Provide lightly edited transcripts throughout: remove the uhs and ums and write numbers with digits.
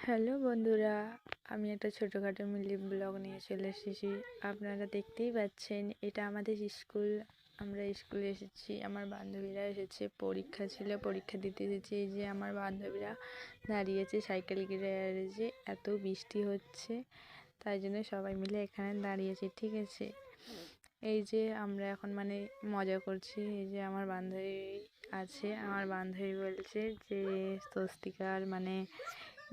Hello বন্ধুরা, আমি একটা ছোটোখাটো মিনি ব্লগ নিয়ে চলে এসেছি। আপনারা দেখতেই পাচ্ছেন, এটা আমাদের স্কুল। আমরা স্কুলে এসেছি, আমার বান্ধবীরা এসেছে, পরীক্ষা ছিল, পরীক্ষা দিতে এসেছি। এই যে আমার বান্ধবীরা দাঁড়িয়েছে সাইকেল গ্যারেজে, এত বৃষ্টি হচ্ছে তাই জন্য সবাই মিলে এখানে দাঁড়িয়েছি, ঠিক আছে। এই যে আমরা এখন মজা করছি। এই যে আমার বান্ধবী আছে, আমার বান্ধবী বলছে যে স্বস্তিকার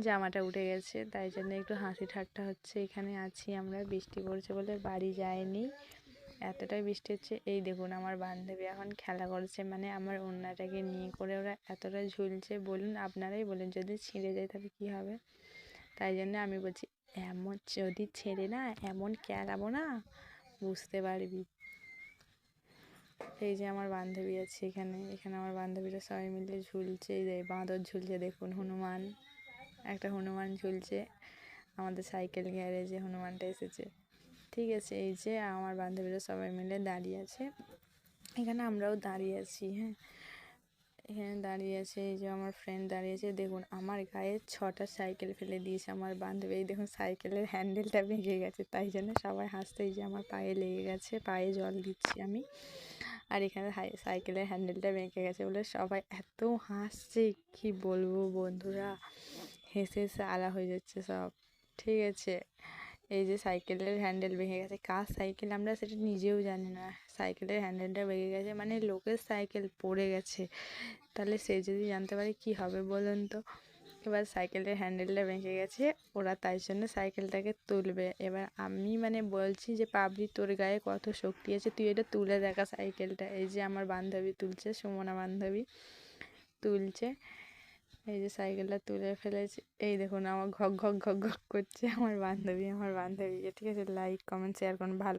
জামাটা উঠে গেছে, তাই জন্য একটু হাসি ঠাট্টা হচ্ছে। এখানে আছি আমরা, বৃষ্টি পড়ছে বলে বাড়ি যায়নি, এতটাই বৃষ্টি হচ্ছে। এই দেখুন আমার বান্ধবী এখন খেলা করছে, আমার ওড়নাটাকে নিয়ে করে ওরা এতটা ঝুলছে। বলুন, আপনারাই বলুন, যদি ছিঁড়ে যায় তবে কী হবে। তাই জন্য আমি বলছি, এমন যদি ছেড়ে না এমন খেলাবো না, বুঝতে পারবি। এই যে আমার বান্ধবী আছে এখানে, আমার বান্ধবীরা সবাই মিলে ঝুলছে। এই যে বাঁদর ঝুলছে, দেখুন একটা হনুমান ঝুলছে। আমাদের সাইকেল গ্যারেজে হনুমানটা এসেছে, ঠিক আছে। এই যে আমার বান্ধবীরা সবাই মিলে দাঁড়িয়ে আছে, এখানে আমরাও দাঁড়িয়ে আছি। হ্যাঁ, এখানে দাঁড়িয়ে আছে। এই যে আমার ফ্রেন্ড দাঁড়িয়েছে, দেখুন আমার গায়ে 6টা সাইকেল ফেলে দিয়েছে আমার বান্ধবী। এই দেখুন সাইকেলের হ্যান্ডেলটা ভেঙে গেছে, তাই জন্য সবাই হাসতে। এই যে আমার পায়ে লেগে গেছে, পায়ে জল দিচ্ছি আমি, আর এখানে সাইকেলের হ্যান্ডেলটা ভেঙে গেছে বলে সবাই এত হাসছে, কি বলবো বন্ধুরা, হেসে হেসে আলা হয়ে যাচ্ছে সব, ঠিক আছে। এই যে সাইকেলের হ্যান্ডেল ভেঙে গেছে, কার সাইকেল আমরা সেটা নিজেও জানি না। সাইকেলের হ্যান্ডেলটা ভেঙে গেছে, লোকের সাইকেল পড়ে গেছে, তাহলে সে যদি জানতে পারে কি হবে বলুন তো। এবার সাইকেলের হ্যান্ডেলটা ভেঙে গেছে, ওরা তাই জন্য সাইকেলটাকে তুলবে। এবার আমি বলছি যে পাবলি, তোর গায়ে কত শক্তি আছে, তুই এটা তুলে দেখা সাইকেলটা। এই যে আমার বান্ধবী তুলছে, সুমনা বান্ধবী তুলছে। এই যে সাইকেলটা তুলে ফেলেছে, এই দেখুন আমার ঘক ঘক ঘক ঘক করছে আমার বান্ধবীকে, ঠিক আছে। লাইক কমেন্ট শেয়ার করুন, ভালো।